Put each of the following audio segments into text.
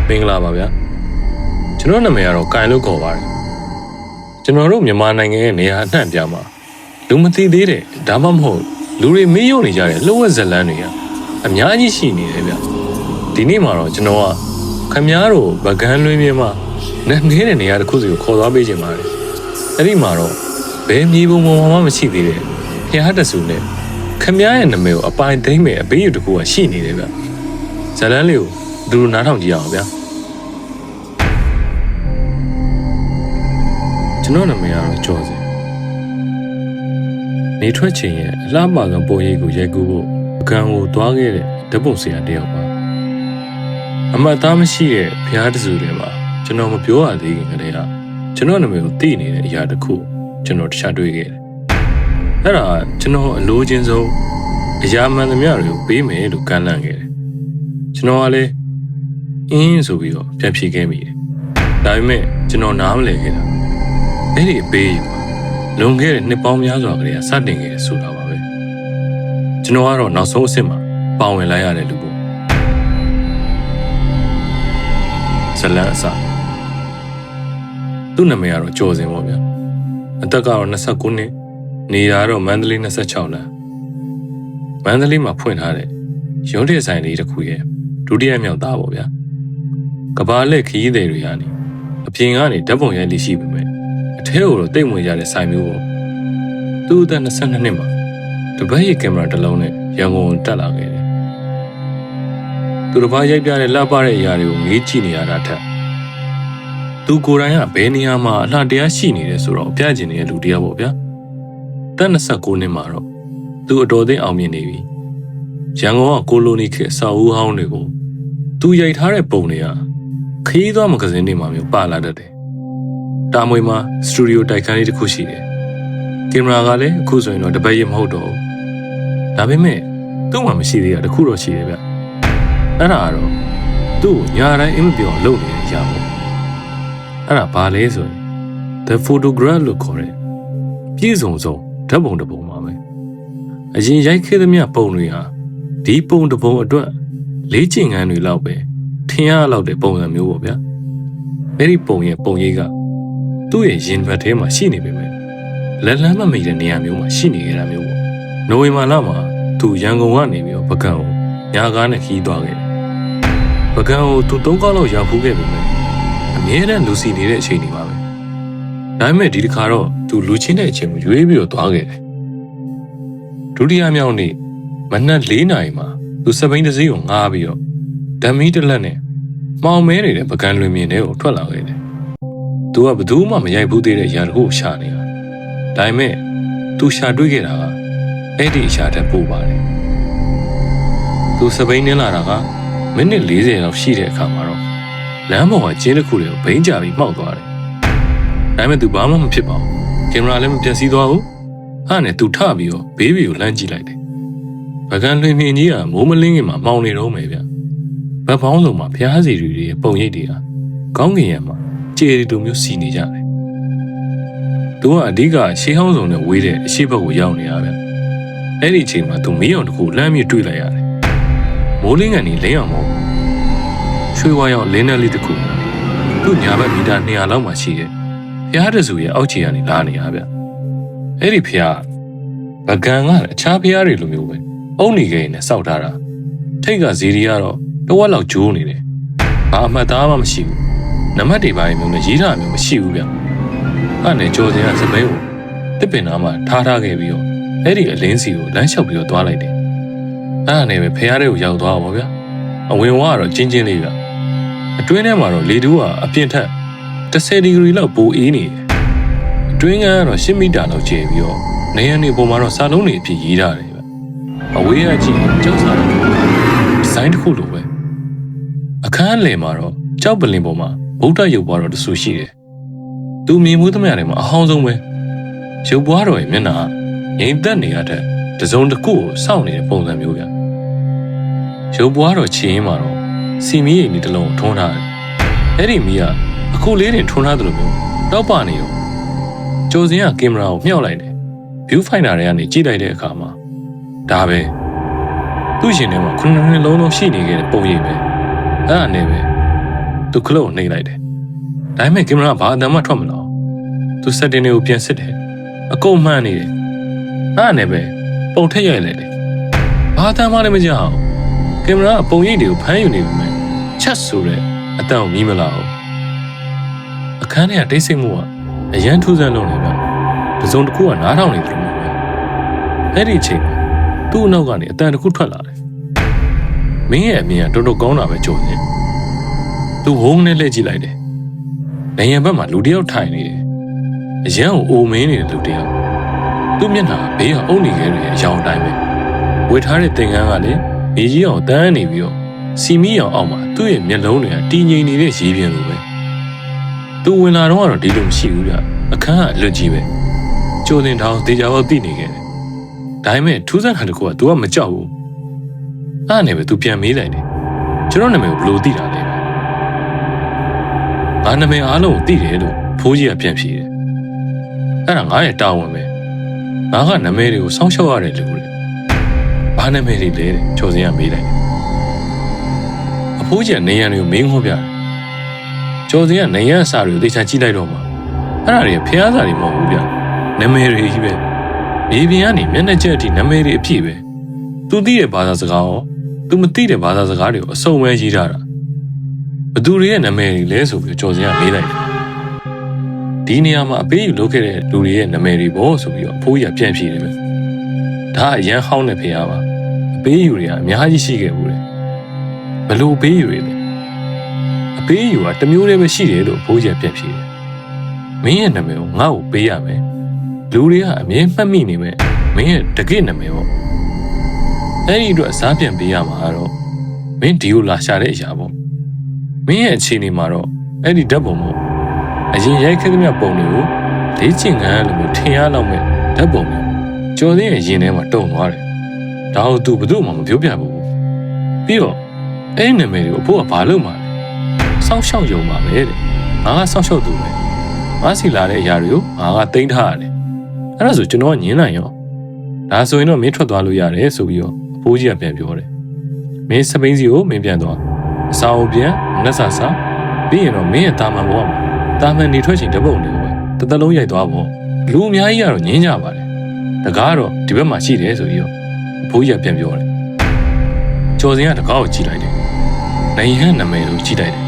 မင်္ဂလာပါဗျာကျွန်တော်နာမည်ကတော့ကိုင်လို့ခေါ်ပါတယ်ကျွန်တော်တို့မြန်မာနိုင်ငံရဲ့နေရာအနှံ့ပြားမှာလူမသိသေးတဲ့ဒါမှမဟုတ်လူတွေမေ့လျော့နေကြတဲ့လှုပ်ဝက်ဇလန်းတွေကအများကြီးရှိနေတယ်ဗျဒီနေ့မှာတော့ကျွန်တော်ကခမားတို့ဗကန်းလွင်းပြင်းမှာနေတဲ့နေရာတစ်ခုစီကိုခေါ်သွားပေးခြင်းပါတယ်အဲ့ဒီမှာတော့ဘယ်မြေပုံပေါ်မှမရှိသေးတဲ့ဖျားတဆူနဲ့ခမားရဲ့နာမည်ကိုအပိုင်သိမ့်မဲ့အပေးရတစ်ခုကရှိနေတယ်ဗျဇလန်းလေးကိုသူတို့နားထောင်ကြည့်အောင်ဗျာကျွန်တော်နာမည်ကတော့ကျော်စင်နေထွက်ချိန်ရဲ့အလှမကပုံရိပ်ကိုရိုက်ကူးဖို့အကံကိုသွားခဲ့တဲ့ဓပုံဆရာတယောက်ပါအမတ်သားမရှိတဲ့ဖျားတစုတွေမှာကျွန်တော်မပြောရသေးခင်ကတည်းကကျွန်တော်နာမည်ကိုသိနေတဲ့အရာတစ်ခုကျွန်တော်တခြားတွေ့ခဲ့တယ်အဲ့ဒါကျွန်တော်အလိုချင်းဆုံးအရာမှန်သမျှတွေကိုပေးမယ်လို့ကမ်းလှမ်းခဲ့တယ်ကျွန်တော်ကလည်းအင်းဆိုပြီးတော့ပြန်ဖြေခဲ့မိတယ်ဒါပေမဲ့ကျွန်တော်နားမလည်ခဲ့တာအဲ့ဒီအပေးယူလွန်ခဲ့တဲ့နှစ်ပေါင်းများစွာကလေးကစတင်ခဲ့ဆိုတာပါပဲကျွန်တော်ကတော့နောက်ဆုံးအဆင့်မှာပါဝင်လိုက်ရတဲ့လူပေါ့ဇလန်းအစသူ့နာမည်ကတော့ကျော်စင်ပေါ့ဗျာအသက်ကတော့29နှစ်နေတာတော့မန္တလေး26လမ်းမန္တလေးမှာဖွင့်ထားတဲ့ရုံးထည်ဆိုင်လေးတစ်ခုရဲ့ဒုတိယမြောက်သားပေါ့ဗျာကဘာလက်ခီးသည်တွေကနေအပြင်ကနေဓာတ်ပုံရိုက်လိရှိပေမဲ့အထဲကိုတော့တိတ်ဝင်ရတဲ့ဆိုင်မျိုးပေါ့သူ့အသက်22နှစ်မှာတပတ်ရဲ့ကင်မရာတစ်လုံးနဲ့ရန်ကုန်တက်လာခဲ့တယ်သူတစ်ပတ်ရိုက်ပြတဲ့လှပတဲ့အရာတွေကိုငေးကြည့်နေရတာထက်သူကိုယ်တိုင်ကဘယ်နေရာမှာအလှတရားရှိနေတယ်ဆိုတော့ပြချင်နေတဲ့လူတရားပေါ့ဗျာတက်29နှစ်မှာတော့သူအတော်သိအောင်မြင်နေပြီရန်ကုန်ကကိုလိုနီခေတ်စာအုပ်ဟောင်းတွေကိုသူရိုက်ထားတဲ့ပုံတွေကခရီးသွားမဂဇင်းတွေမှာမျိုးပါလာတတ်တယ်တာမွေမှာစတူဒီယိုတိုက်ခန်းလေးတစ်ခုရှိတယ်ကင်မရာကလည်းအခုဆိုရင်တော့တပတ်ရမဟုတ်တော့ဘူးဒါပေမဲ့သူ့မှာမရှိသေးတာတစ်ခုတော့ရှိတယ်ဗျအဲ့ဒါကတော့သူ့ကိုညာတိုင်းအင်းမပြောလုပ်နေတဲ့အရာပေါ့အဲ့ဒါဘာလဲဆိုရင် the photograph လို့ခေါ်တဲ့ပြည့်စုံစုံဓာတ်ပုံတစ်ပုံပါပဲအရင်ရိုက်ခဲ့သမျှပုံတွေဟာဒီပုံတစ်ပုံအတွက်လေးကျင်ငန်းတွေလောက်ပဲထင်ရလောက်တဲ့ပုံစံမျိုးပေါ့ဗျာအဲ့ဒီပုံရဲ့ပုံရိပ်ကသူ့ရဲ့ရင်ဘတ်ထဲမှာရှိနေပေမဲ့လက်လန်းမမိတဲ့နေရာမျိုးမှာရှိနေကြတာမျိုးပေါ့နိုဝင်ဘာလမှာသူရန်ကုန်ကနေပြီးတော့ပကံကိုညာကားနဲ့ခီးသွားခဲ့တယ်ပကံကိုသူ3ခေါက်လောက်ရောက်ဖူးခဲ့ပေမဲ့အမြဲတမ်းလူစီနေတဲ့အချိန်တွေပါပဲဒါပေမဲ့ဒီတစ်ခါတော့သူလူချင်းတဲ့အချိန်ကိုရွေးပြီးတော့သွားခဲ့တယ်ဒုတိယမြောက်နေ့မနက်4 နာရီမှာသူစပိန်တစ်စီးကိုငားပြီးတော့ဓမီတစ်လက်နဲ့မှောင်မဲနေတဲ့ပကံလွင်မြင်တွေကိုထွက်လာခဲ့တယ်သူကဘယ်သူမှမရိုက်ဘူးသေးတဲ့ຢာတခုရှာနေတာဒါပေမဲ့သူရှာတွေ့ခဲ့တာကအဲ့ဒီအရှာထက်ပိုပါတယ်သူစပိန်နင်းလာတာကမိနစ်40လောက်ရှိတဲ့အခါမှာတော့လမ်းပေါ်ကကျင်းတစ်ခုတွေကိုဘိန်းကြပြီးမှောက်သွားတယ်ဒါပေမဲ့သူဘာမှမဖြစ်ပါဘူးကင်မရာလည်းမပြတ်စီးသွားဘူးဟာနဲ့သူထပြီးတော့ဘေးဘီကိုလှမ်းကြည့်လိုက်တယ်ပကံလွင်မြင်ကြီးကမိုးမလင်းခင်မှာမှောင်နေတော့မယ်ဗျဘက်ပေါင်းလုံးမှာဖျားစီတွေရဲ့ပုံရိပ်တွေဟာကောင်းကင်ရံမှာကျေရီတူမျိုးစီနေကြတယ်သူကအဓိကရှေးဟောင်းဆောင်နဲ့ဝေးတဲ့အရှိဘက်ကိုရောက်နေရဗျအဲ့ဒီအချိန်မှာသူမီးအောင်တစ်ခုလှမ်းပြီးတွေ့လိုက်ရတယ်မိုးလင်းကန်ကြီးလင်းအောင်မဟုတ်ရွှေဝါရောက်လင်းတဲ့လေးတစ်ခုသူ့ညာဘက်မီတာ200လောက်မှရှိတဲ့ဖျားတဆူရဲ့အောက်ခြေကနေလာနေရဗျအဲ့ဒီဖျားဗကံကအခြားဖျားတွေလိုမျိုးပဲအုံနေခဲ့နဲ့စောက်ထားတာထိတ်ကဇီရီကတော့တဝက်လောက်ဂျိုးနေတယ်ဘာအမှတ်သားမှမရှိဘူးနံပါတ်တွေပိုင်းမျိုးနဲ့ရေးထားမျိုးမရှိဘူးဗျအဲ့နဲ့ကျော်စင်ကစပိန်ကိုတစ်ပင်နားမှာထားခဲ့ပြီးတော့အဲ့ဒီအလင်းစီကိုလမ်းလျှောက်ပြီးတော့သွားလိုက်တယ်အဲ့နဲ့ပဲဖျားတွေကိုရောက်သွားပါဗျအဝင်ဝါကတော့ကျင်းလေးဗျအတွင်းထဲမှာတော့လေတူးကအပြင်ထက်10 ဒီဂရီလောက်ပိုအေးနေတယ်အတွင်းကတော့10 မီတာလောက်ကျယ်ပြီးတော့နေရနေပုံမှာတော့စာလုံးတွေအဖြစ်ရေးထားတယ်ဗျအဝေးကကြည့်ကျောက်စာဒီဇိုင်းတစ်ခုလိုပဲအခန်းလယ်မှာတော့ကျောက်ပလင်ပေါ်မှာဗုဒ္ဓရုပ်ပွားတော်တဆူရှိတယ်သူမြင်မှုသမျှတွေမှာအဟောင်းဆုံးပဲရုပ်ပွားတော်ရဲ့မျက်နှာငြိမ်သက်နေရတဲ့တစုံတစ်ခုကိုစောင့်နေတဲ့ပုံစံမျိုးဗျရုပ်ပွားတော်ချီရင်မှာတော့စီမီရိပ်လေးတစ်လုံးထွန်းထားတယ်အဲ့ဒီမီးကအခုလေးတင်ထွန်းထားသလိုမျိုးတောက်ပနေရောကျော်စင်ကကင်မရာကိုမြှောက်လိုက်တယ် view finder တွေကနေကြည့်လိုက်တဲ့အခါမှာဒါပဲသူ့ရှင်ထဲမှာ9 နှစ်လုံးလုံးရှိနေခဲ့တဲ့ပုံရိပ်ပဲအဲ့ဒါနဲ့ပဲ သူခလုတ်နှိမ့်လိုက်တယ်ဒါပေမဲ့ကင်မရာဘာအတမ်းမှထွက်မလာသူစက်တင်တွေကိုပြန်စစ်တယ်အကုန်မှန်းနေတယ်အဲ့နဲ့ပဲပုံထက်ရိုက်လိုက်တယ်ဘာအတမ်းမှလည်းမကြောက်ကင်မရာပုံရိပ်တွေကိုဖမ်းယူနေပြီမဲ့ချက်ဆိုတဲ့အတမ်းကိုမြင်မလာဘူးအခန်းထဲကတိတ်ဆိတ်မှုကအရန်ထူးဆန်းလုံးနေဗျတစုံတစ်ခုကနားထောင်နေတယ်လို့ပဲအဲ့ဒီအချိန်မှာသူ့အနောက်ကနေအတန်တစ်ခုထွက်လာတယ်မင်းရဲ့အမြင်ကတော်တော်ကောင်းတာပဲကြုံနေသူဝုန်းနဲ့လှည့်ကြည့်လိုက်တယ်နေရံဘက်မှာလူတယောက်ထိုင်နေတယ်အရန်ကိုအိုမင်းနေတဲ့လူတယောက်သူ့မျက်နှာဘေးကအုပ်နေခဲ့တဲ့အယောင်အတိုင်းပဲဝေထားတဲ့သင်္ကန်းကလည်းမြေကြီးအောင်တန်းနေပြီးတော့စီမီအောင်အောက်မှာသူ့ရဲ့မျက်လုံးတွေကတည်ငြိမ်နေတဲ့ရေပြင်လိုပဲသူဝင်လာတော့ဒီလိုမရှိဘူးဗျအခန်းကအလွတ်ကြီးပဲကြိုတင်ထောင်တေချာပေါက်တိနေခဲ့တယ်ဒါပေမဲ့ထူးဆန်းတာတစ်ခုက तू ကမကြောက်ဘူးအဲ့နဲ့ပဲ तू ပြန်မေးလိုက်တယ်ကျွန်တော်နာမည်ကိုဘယ်လိုသိတာလဲငါနာမည်အားလုံးကိုသိတယ်လို့ဖိုးကြီးကပြန်ဖြေတယ်အဲ့ဒါငါရဲ့တာဝန်ပဲငါကနာမည်တွေကိုစောင့်ရှောက်ရတယ်လူတွေဘာနာမည်တွေလဲတဲ့ကျော်စင်ကမေးလိုက်တယ်အဖိုးကြီးကနေရံတွေကိုမင်းခေါ်ပြတယ်ကျော်စင်ကနေရံအစာတွေကိုသေချာကြည့်လိုက်တော့မှအဲ့ဒါတွေဖျားစာတွေမဟုတ်ဘူးဗျနာမည်တွေကြီးပဲမြေပြင်ကနေမျက်နှာချက်အထိနာမည်တွေအပြည့်ပဲသူသိတဲ့ဘာသာစကားရောသူမသိတဲ့ဘာသာစကားတွေကိုအစုံပဲရေးထားတာဘသူတွေရဲ့နာမည်တွေလဲဆိုပြီးကျော်စင်ကမေးလိုက်တယ်ဒီနေရာမှာအပေးယူလုပ်ခဲ့တဲ့လူတွေရဲ့နာမည်တွေပေါ့ဆိုပြီးတော့အဖိုးကြီးကပြန်ဖြေတယ်ပဲဒါအရန်ဟောင်းတဲ့ဖေရပါအပေးယူတွေကအများကြီးရှိခဲ့ဘူးလေဘလို့အပေးယူတွေလဲအပေးယူကတစ်မျိုးတည်းပဲရှိတယ်လို့အဖိုးကြီးကပြန်ဖြေတယ်မင်းရဲ့နာမည်ကိုငါ့ကိုပေးရမယ်လူတွေကအမြဲမှတ်မိနေမဲ့မင်းရဲ့တကယ့်နာမည်ပေါ့အဲ့ဒီအတွက်အစားပြန်ပေးရမှာတော့မင်းဒီကိုလာရှာတဲ့အရာပေါ့မင်းရဲ့အခြေအနေမှာတော့အဲ့ဒီဓာတ်ပုံပေါ့အရင်ရိုက်ခဲ့သမျှပုံတွေကိုလေ့ကျင့်ခန်းလို့ထင်ရလောက်မဲ့ဓာတ်ပုံမျိုးကျော်စင်းရဲ့ရင်ထဲမှာတုံသွားတယ်ဒါဟုတ်သူဘယ်သူမှမပြောပြဘူးပြီးတော့အဲ့ဒီနာမည်တွေကိုအဖိုးကဘာလုပ်မှာလဲစောင့်ရှောက်ယုံပါပဲတဲ့ငါကစောင့်ရှောက်သူပဲငါစီလာတဲ့အရာတွေကိုငါကတိမ့်ထားရတယ်အဲ့ဒါဆိုကျွန်တော်ကညင်းနိုင်ရောဒါဆိုရင်တော့မင်းထွက်သွားလို့ရတယ်ဆိုပြီးတော့အဖိုးကြီးကပြန်ပြောတယ်မင်းစပိန်စီကိုမင်းပြန်သွားအစာအုပ်ပြန်နက်ဆာစာပြီးရင်တော့မင်းရဲ့တာမန်ဘဝမှာတာမန်နေထွက်ချိန်တပုံတွေကိုပဲတစ်သက်လုံးရိုက်သွားဖို့လူအများကြီးကတော့ညင်းကြပါတယ်တကားတော့ဒီဘက်မှာရှိတယ်ဆိုပြီးတော့အဖိုးကြီးကပြန်ပြောတယ်ကျော်စင်ကတကားကိုကြည့်လိုက်တယ်နိုင်ဟန်နာမည်ကိုကြည့်လိုက်တယ်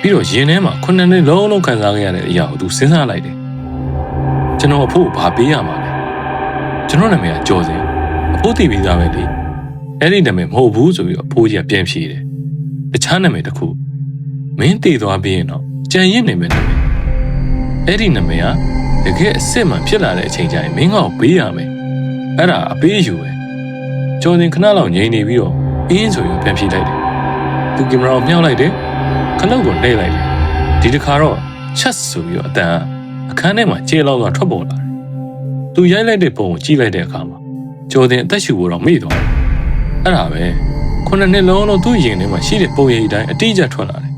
ပြီးတော့ရင်ထဲမှာခုနှစ်နှစ်လုံးလုံးခံစားခဲ့ရတဲ့အရာကိုသူစဉ်းစားလိုက်တယ်ကျွန်တော်အဖိုးကိုဘာပေးရမှာလဲကျွန်တော်နာမည်ကကျော်စင်အဖိုးသိပြီးသားပဲလေအဲ့ဒီနာမည်မဟုတ်ဘူးဆိုပြီးတော့အဖိုးကြီးကပြန်ဖြေတယ်တခြားနာမည်တစ်ခုမင်းတည်သွားပြီးရင်တော့ကြံရစ်နေမယ်နာမည်အဲ့ဒီနာမည်ကတကယ်အစ်စ်မှဖြစ်လာတဲ့အချိန်ကျရင်မင်းကပေးရမယ်အဲ့ဒါအပေးယူပဲကျော်စင်ခဏလောက်ငြိမ်နေပြီးတော့အင်းဆိုပြီးပြန်ဖြေလိုက်တယ်သူကင်မရာကိုမြှောက်လိုက်တယ်ခလုတ်ကိုနှိပ်လိုက်တယ်ဒီတစ်ခါတော့ချက်ဆိုပြီးတော့အတန်အခန်းထဲမှာကျေလောက်တော့ထွက်ပေါ်လာတယ်သူရိုက်လိုက်တဲ့ပုံကိုကြည့်လိုက်တဲ့အခါမှာကျော်စင်အသက်ရှူဖို့တော့မေ့သွားတယ်အဲ့ဒါပဲခုနှစ်နှစ်လုံးလုံးသူ့ရင်ထဲမှာရှိတဲ့ပုံရိပ်အတိုင်းအတိအကျထွက်လာတယ်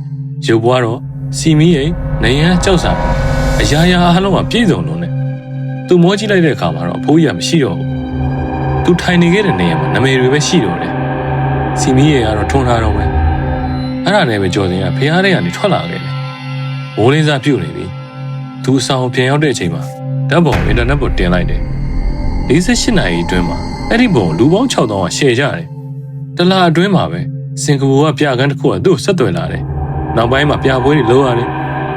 ရုပ်ဘွားတော့စီမီရိပ်နေရန်ကြောက်စာအရာရာအားလုံးကပြည့်စုံလုံးနဲ့သူမောကြည့်လိုက်တဲ့အခါမှာတော့အဖိုးကြီးကမရှိတော့ဘူးသူထိုင်နေခဲ့တဲ့နေရာမှာနာမည်တွေပဲရှိတော့တယ်စီမီရိပ်ကတော့ထွန်းထားတော့မယ်အဲ့ဒါနဲ့ပဲကျော်စင်ကဖျားတဲ့ကနေထွက်လာခဲ့တယ်ဘိုးလင်းစားပြုတ်နေပြီသူအဆောင်ပြန်ရောက်တဲ့အချိန်မှာဓာတ်ပုံအင်တာနက်ပေါ်တင်လိုက်တယ်48နာရီအတွင်းမှာအဲ့ဒီပုံလူပေါင်း6000ကရှယ်ကြတယ်တလအတွင်းမှာပဲစင်ကာပူကပြကန်းတစ်ခုကသူ့ကိုဆက်သွယ်လာတယ်နောက်ပိုင်းမှာပြပွဲတွေလုပ်ရတယ်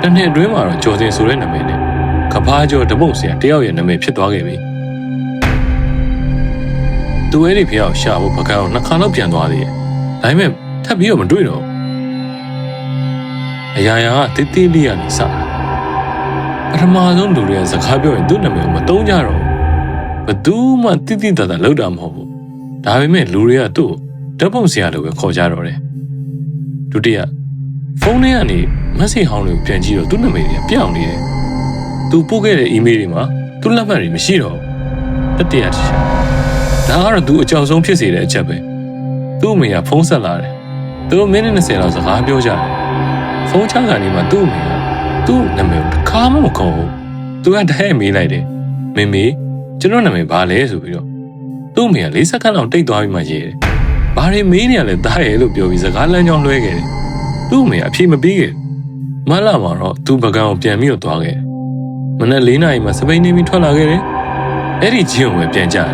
တစ်နှစ်အတွင်းမှာတော့ကျော်စင်ဆိုတဲ့နာမည်နဲ့ကဘာကျော်ဓာတ်ပုံဆရာတယောက်ရဲ့နာမည်ဖြစ်သွားခဲ့ပြီသူအဲ့ဒီဖျားကိုရှာဖို့ပကံကို2ခါလောက်ပြန်သွားသေးတယ်ဒါပေမဲ့ထပ်ပြီးတော့မတွေ့တော့အရာရာကတိတိလေးရနေစားပထမဆုံးလူတွေကစကားပြောရင်သူ့နာမည်ကိုမသုံးကြတော့ဘသူမှတိတိတတ်တာလောက်တာမဟုတ်ဘူးဒါပေမဲ့လူတွေကသူ့ဓာတ်ပုံဆရာလိုပဲခေါ်ကြတော့တယ်ဒုတိယဖုန်းထဲကနေမက်ဆေ့ဟောင်းတွေကိုပြန်ကြည့်တော့သူ့နာမည်တွေပြောင်းနေတယ်သူပို့ခဲ့တဲ့ email တွေမှာသူ့လက်မှတ်တွေမရှိတော့ဘူးတတိယတစ်ချက်ဒါကတော့သူအကြောက်ဆုံးဖြစ်စေတဲ့အချက်ပဲသူ့အမေကဖုန်းဆက်လာတယ်သူတို့မိနစ်20လောက်စကားပြောကြတယ်ဖုန်းချကနေမှသူ့အမေကသူ့နာမည်ကိုတစ်ခါမှမခေါ်ဘူးသူကတဟဲ့မေးလိုက်တယ်မေကျွန်တော်နာမည်ဘာလဲဆိုပြီးတော့သူ့အမေက40စက္ကန့်လောက်တိတ်သွားပြီးမှရေးတယ်ဘာတွေမေးနေရလဲတားရဲလို့ပြောပြီးစကားလမ်းကြောင်းလွှဲခဲ့တယ် သူ့အမေအဖြေမပေးခဲ့မလာမှာတော့သူပကံကိုပြန်ပြီးတော့သွားခဲ့မနက်4 နာရီမှာစပိန်နေပြီးထွက်လာခဲ့တယ်အဲ့ဒီချင်းကိုပဲပြန်ကြတယ်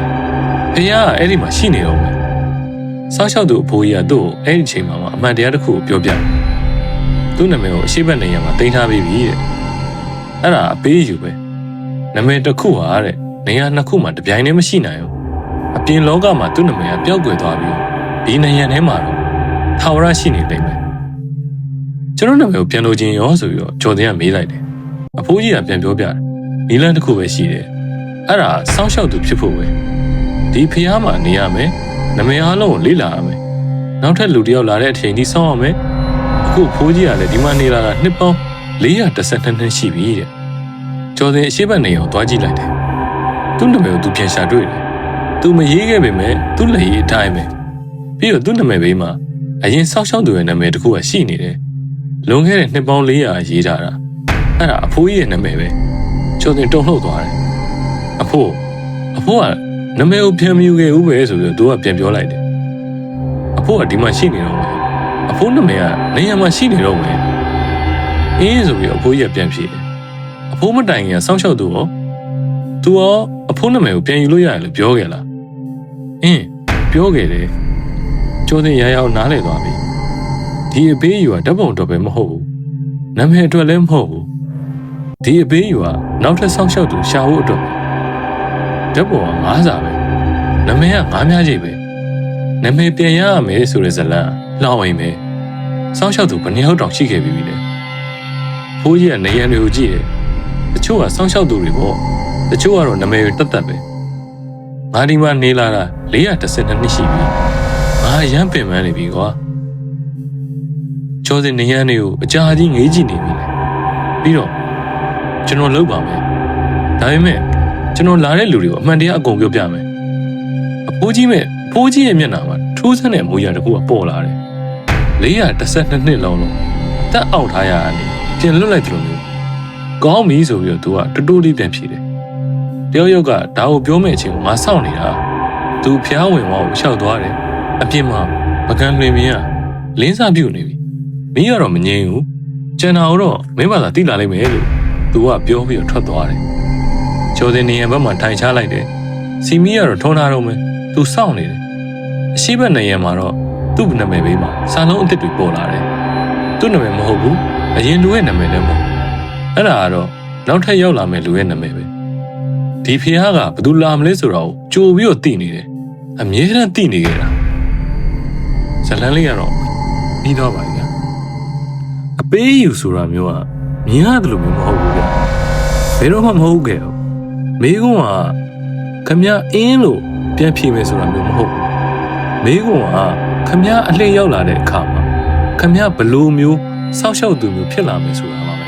ဖခင်ကအဲ့ဒီမှာရှိနေတော့မယ်စားလျှောက်သူအဖိုးကြီးကသူ့ကိုအဲ့ဒီချိန်မှာအမှန်တရားတစ်ခုကိုပြောပြတယ်သူ့နာမည်ကိုအရှိတ်ဘက်နေရာမှာတင်ထားပြီးပြီတဲ့အဲ့ဒါအပေးယူပဲနာမည်တစ်ခုဟာတဲ့နေရာ2 ခုမှာတပြိုင်တည်းမရှိနိုင်ဘူးအပြင်လောကမှာသူ့နာမည်ကပျောက်ကွယ်သွားပြီးဒီနေရာထဲမှာတော့ထာဝရရှိနေလိမ့်မယ်ကျွန်တော်နာမည်ကိုပြန်လို့ချင်းရောဆိုပြီးတော့ကျော်တင်ကမေးလိုက်တယ်အဖိုးကြီးကပြန်ပြောပြတယ်နီလန်းတစ်ခုပဲရှိတယ်အဲ့ဒါစောင့်ရှောက်သူဖြစ်ဖို့ပဲဒီဖျားမှာနေရမယ်နာမည်အားလုံးကိုလေ့လာရမယ်နောက်ထပ်လူတစ်ယောက်လာတဲ့အချိန်ကြီးစောင့်ရမယ်အခုဖိုးကြီးကလည်းဒီမှာနေလာတာနှစ်ပေါင်း412နှစ်ရှိပြီတဲ့ကျော်တင်အရှိတ်ဘက်နေအောင်သွားကြည့်လိုက်တယ်သူ့နာမည်ကိုသူပြန်ရှာတွေ့တယ်သူမရေးခဲ့ပေမဲ့သူ့လက်ရည်အတိုင်းပဲပြီးတော့သူ့နာမည်ဘေးမှာအရင်စောင့်ရှောက်သူရဲ့နာမည်တစ်ခုကရှိနေတယ်လွန်ခဲ့တဲ့နှစ်ပေါင်း400ရေးထားတာအဲ့ဒါအဖိုးကြီးရဲ့နာမည်ပဲကျော်တင်တုန်လှုပ်သွားတယ်အဖိုးကနာမည်ကိုပြန်မယူခဲ့ဘူးပဲဆိုပြီးတော့သူကပြန်ပြောလိုက်တယ်အဖိုးကဒီမှာရှိနေတော့မယ်အဖိုးနာမည်ကနေရာမှာရှိနေတော့မယ်အင်းဆိုပြီးတော့အဖိုးကြီးကပြန်ဖြေတယ်အဖိုးမတိုင်ခင်စောင့်ရှောက်သူရောသူရောအဖိုးနာမည်ကိုပြန်ယူလို့ရတယ်လို့ပြောခဲ့လားအင်းပြောခဲ့တယ်ကျော်တင်ရအောင်နားလည်သွားပြီဒီအပေးယူကဓာတ်ပုံတော့ပဲမဟုတ်ဘူးနာမည်အတွက်လည်းမဟုတ်ဘူးဒီအပေးယူကနောက်ထပ်စောင့်ရှောက်သူရှာဖို့အတွက်ဓာတ်ပုံက9 စာပဲနာမည်က9 များကြီးပဲနာမည်ပြန်ရရမယ်ဆိုတဲ့ဇလန်းလှောင်အိမ်ပဲစောင့်ရှောက်သူဘယ်နှယောက်တောင်ရှိခဲ့ပြီလေဖိုးကြီးကနေရံတွေကိုကြည့်တယ်တချို့ကစောင့်ရှောက်သူတွေပေါ့တချို့ကတော့နာမည်တွေတတ်တတ်ပဲငါဒီမှာနေလာတာ412နှစ်ရှိပြီငါရမ်းပင်ပန်းနေပြီကွာကျော်စင်နေရံတွေကိုအကြာကြီးငေးကြည့်နေပြီလေပြီးတော့ကျွန်တော်လုပ်ပါမယ်ဒါပေမဲ့ကျွန်တော်လာတဲ့လူတွေကိုအမှန်တရားအကုန်ပြောပြမယ်အဖိုးကြီးရဲ့မျက်နှာမှာထိုးဆန်းတဲ့မူရတစ်ခုကပေါ်လာတယ်412နှစ်လုံးအသက်အောက်ထားရတာနေပြင်လွတ်လိုက်တယ်လို့မျိုးကောင်းပြီဆိုပြီးတော့သူကတိုးလေးပြန်ဖြေတယ်တယောက်ယောက်ကဒါကိုပြောမဲ့အချိန်ကိုငါစောင့်နေတာသူဖျားဝင်ဝါကိုရှောက်သွားတယ်အပြင်မှာပကံလွင်မင်းကလင်းစားပြုတ်နေပြီမင်းကတော့မငြိမ်ဘူးကျန်တာတော့မင်းဘာသာတိလာလိမ့်မယ်လို့သူကပြောပြီးတော့ထွက်သွားတယ်ကျော်စင်နေရဘက်မှာထိုင်ချလိုက်တယ်စီမီကတော့ထုံးထားတော့မယ်သူစောင့်နေတယ်အရှိဘက်နေရမှာတော့သူ့နာမည်ဘေးမှာစာလုံးအစ်စ်တွေပေါ်လာတယ်သူ့နာမည်မဟုတ်ဘူးအရင်လူရဲ့နာမည်လည်းမဟုတ်အဲ့ဒါကတော့နောက်ထပ်ရောက်လာမယ့်လူရဲ့နာမည်ပဲဒီဖျားကဘယ်သူလာမလဲဆိုတော့ကြိုပြီးတော့သိနေတယ်အမြဲတမ်းသိနေကြတာဇလန်းလေးကတော့ပြီးတော့ပါဗျာအပေးယူဆိုတာမျိုးကမြင်ရတယ်လို့မျိုးမဟုတ်ဘူးဗျာဘယ်တော့မှမဟုတ်ခဲ့ဘူးမိကုန်းကခမည်းအင်းလို့ပြန်ဖြေမယ်ဆိုတာမျိုးမဟုတ်ဘူးမိကုန်းကခမည်းအလှည့်ရောက်လာတဲ့အခါမှာခမည်းဘလို့မျိုးစောက်ရှောက်သူမျိုးဖြစ်လာမယ်ဆိုတာပါပဲ